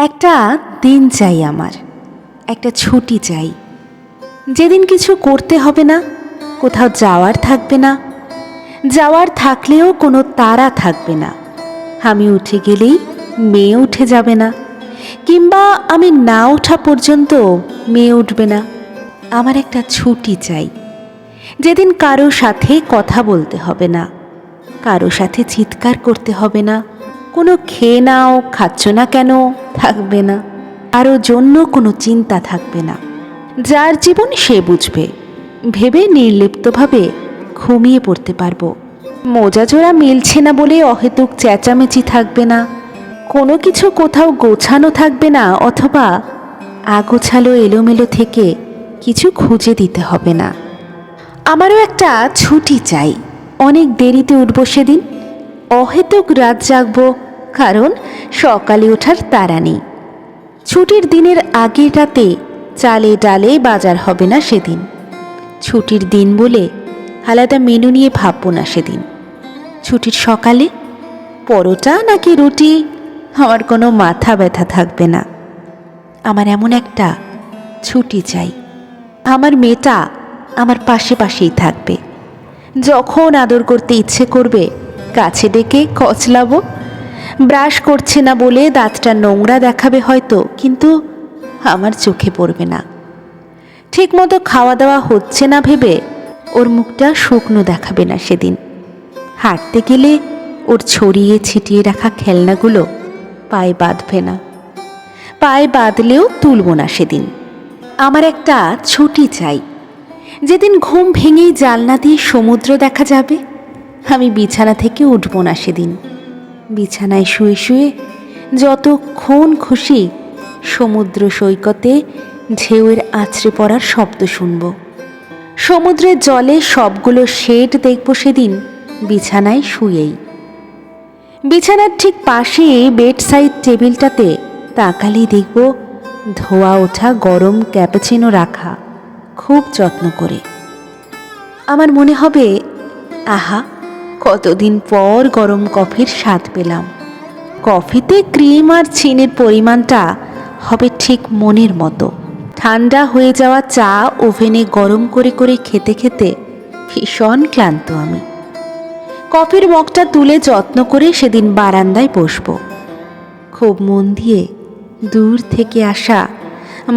একটা দিন চাই, আমার একটা ছুটি চাই, যেদিন কিছু করতে হবে না, কোথাও যাওয়ার থাকবে না, যাওয়ার থাকলেও কোনো তাড়া থাকবে না। আমি উঠে গেলেই মেয়ে উঠে যাবে না, কিংবা আমি না ওঠা পর্যন্ত মেয়ে উঠবে না। আমার একটা ছুটি চাই, যেদিন কারো সাথে কথা বলতে হবে না, কারো সাথে চিৎকার করতে হবে না, কোনো খেয়ে নাও খাচ্ছ না কেন থাকবে না, কারো জন্য কোনো চিন্তা থাকবে না। যার জীবন সে বুঝবে, ভেবে নির্লিপ্তভাবে ঘুমিয়ে পড়তে পারবো। মোজাজোড়া মিলছে না বলে অহেতুক চেঁচামেচি থাকবে না, কোনো কিছু কোথাও গোছানো থাকবে না, অথবা আগোছালো এলোমেলো থেকে কিছু খুঁজে দিতে হবে না। আমারও একটা ছুটি চাই, অনেক দেরিতে উঠব সেদিন, অহেতুক রাত জাগবো, কারণ সকালে ওঠার তাড়া নেই। ছুটির দিনের আগের রাতে চালে ডালে বাজার হবে না সেদিন। ছুটির দিন বলে আলাদা মেনু নিয়ে ভাববো না সেদিন। ছুটির সকালে পরোটা নাকি রুটি, আমার কোনো মাথা ব্যথা থাকবে না। আমার এমন একটা ছুটি চাই, আমার মেয়েটা আমার পাশে পাশেই থাকবে। যখন আদর করতে ইচ্ছে করবে কাছে ডেকে কচলাবো। ব্রাশ করছে না বলে দাঁতটা নোংরা দেখাবে হয়তো, কিন্তু আমার চোখে পড়বে না। ঠিকমতো খাওয়া দাওয়া হচ্ছে না ভেবে ওর মুখটা শুকনো দেখাবে না সেদিন। হাঁটতে গেলে ওর ছড়িয়ে ছিটিয়ে রাখা খেলনাগুলো পায়ে বাঁধবে না, পায়ে বাঁধলেও তুলব না সেদিন। আমার একটা ছুটি চাই, যেদিন ঘুম ভেঙেই জানলা দিয়ে সমুদ্র দেখা যাবে। আমি বিছানা থেকে উঠব না সেদিন। বিছানায় শুয়ে শুয়ে যতক্ষণ খুশি সমুদ্র সৈকতে ঢেউয়ের আছড়ে পড়ার শব্দ শুনব। সমুদ্রের জলে সবগুলো শেড দেখব সেদিন বিছানায় শুয়েই। বিছানার ঠিক পাশে বেড সাইড টেবিলটাতে তাকালেই দেখব ধোয়া ওঠা গরম ক্যাপাচিনো রাখা খুব যত্ন করে। আমার মনে হবে, আহা, কতদিন পর গরম কফির স্বাদ পেলাম। কফিতে ক্রিম আর চিনির পরিমাণটা হবে ঠিক মনের মতো। ঠান্ডা হয়ে যাওয়া চা ওভেনে গরম করে করে খেতে খেতে ভীষণ ক্লান্ত আমি। কফির মগটা তুলে যত্ন করে সেদিন বারান্দায় বসবো। খুব মন দিয়ে দূর থেকে আসা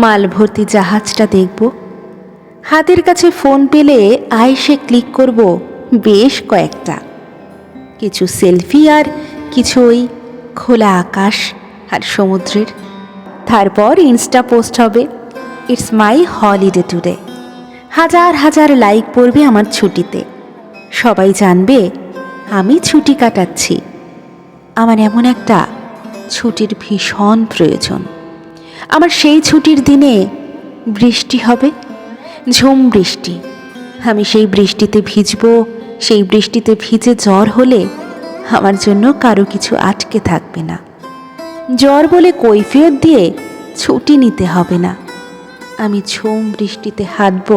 মাল ভর্তি জাহাজটা দেখব। হাতের কাছে ফোন পেলে আইসে ক্লিক করব বেশ কয়েকটা, কিছু সেলফি আর কিছু ওই খোলা আকাশ আর সমুদ্রের। তারপর ইনস্টা পোস্ট হবে, ইটস মাই হলিডে টুডে। হাজার হাজার লাইক পড়বে আমার ছুটিতে। সবাই জানবে আমি ছুটি কাটাচ্ছি। আমার এমন একটা ছুটির ভীষণ প্রয়োজন। আমার সেই ছুটির দিনে বৃষ্টি হবে, ঝুম বৃষ্টি। আমি সেই বৃষ্টিতে ভিজব। সেই বৃষ্টিতে ভিজে জ্বর হলে আমার জন্য কারো কিছু আটকে থাকবে না। জ্বর বলে কৈফিয়ত দিয়ে ছুটি নিতে হবে না। আমি ঝুম বৃষ্টিতে হাঁটব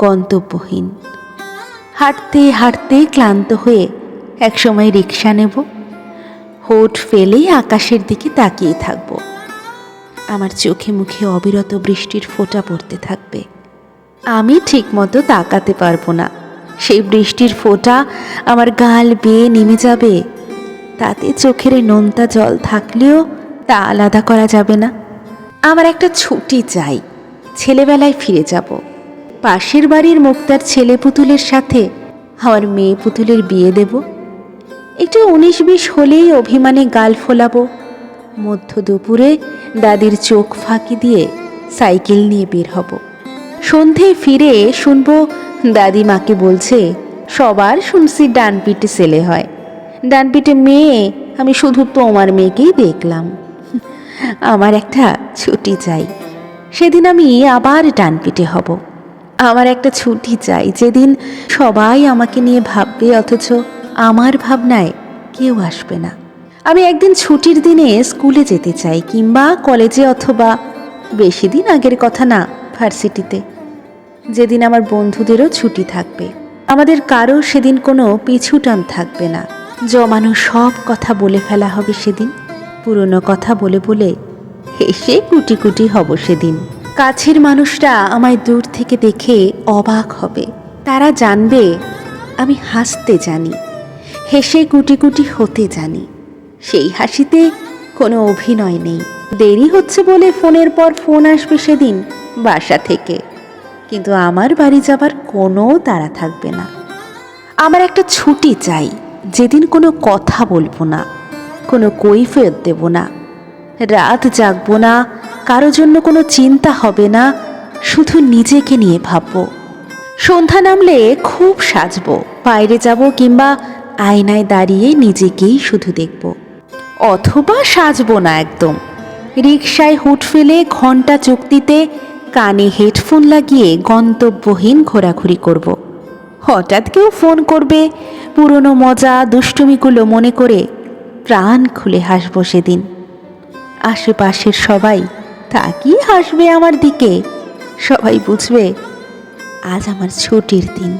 গন্তব্যহীন। হাঁটতে হাঁটতে ক্লান্ত হয়ে একসময় রিক্সা নেব। হোঁঠ ফেলেই আকাশের দিকে তাকিয়ে থাকব। আমার চোখে মুখে অবিরত বৃষ্টির ফোঁটা পড়তে থাকবে। আমি ঠিকমতো তাকাতে পারবো না। সেই বৃষ্টির ফোঁটা আমার গাল বেয়ে নেমে যাবে। তাতে চোখের নোনতা জল থাকলেও তা আলাদা করা যাবে না। আমার একটা ছুটি চাই, ছেলেবেলায় ফিরে যাব। পাশের বাড়ির মুক্তার ছেলে পুতুলের সাথে আমার মেয়ে পুতুলের বিয়ে দেব। একটু 19-20 হলেই অভিমানে গাল ফোলাবো। মধ্য দুপুরে দাদির চোখ ফাঁকি দিয়ে সাইকেল নিয়ে বের হব। সন্ধে ফিরে শুনবো দাদিমাকে বলছে, সবার শুনছি ডান পিঠে ছেলে হয়, ডান পিঠে মেয়ে, আমি শুধু তোমার মেয়েকেই দেখলাম। আমার একটা ছুটি চাই, সেদিন আমি আবার ডান পিঠে হব। আমার একটা ছুটি চাই, যেদিন সবাই আমাকে নিয়ে ভাববে অথচ আমার ভাবনায় কেউ আসবে না। আমি একদিন ছুটির দিনে স্কুলে যেতে চাই, কিংবা কলেজে, অথবা বেশি দিন আগের কথা না, ভার্সিটিতে। যেদিন আমার বন্ধুদেরও ছুটি থাকবে। আমাদের কারো সেদিন কোনো পিছুটান থাকবে না। জমানো সব কথা বলে ফেলা হবে সেদিন। পুরনো কথা বলে বলে হেসে কুটি কুটি হব সেদিন। কাছের মানুষরা আমায় দূর থেকে দেখে অবাক হবে। তারা জানবে আমি হাসতে জানি, হেসে কুটি কুটি হতে জানি। সেই হাসিতে কোনো অভিনয় নেই। দেরি হচ্ছে বলে ফোনের পর ফোন আসবে সেদিন বাসা থেকে, কিন্তু আমার বাড়ি যাবার কোনো তাড়া থাকবে না। আমার একটা ছুটি চাই, যেদিন কোনো কথা বলবো না, কোনো কৈফিয়ত দেব না, রাত জাগবো না, কারো জন্য কোনো চিন্তা হবে না, শুধু নিজেকে নিয়ে ভাববো। সন্ধ্যা নামলে খুব সাজবো, বাইরে যাব কিংবা আয়নায় দাঁড়িয়ে নিজেকেই শুধু দেখব। অথবা সাজবো না একদম, রিকশায় হুট ফেলে ঘন্টা চুক্তিতে কানে হেডফোন লাগিয়ে গন্তব্যহীন ঘোরাঘুরি করব। হঠাৎ কেউ ফোন করবে, পুরনো মজা দুষ্টুমিগুলো মনে করে প্রাণ খুলে হাসবো সেদিন। আশেপাশের সবাই তাকিয়ে হাসবে আমার দিকে, সবাই বুঝবে আজ আমার ছুটির দিন।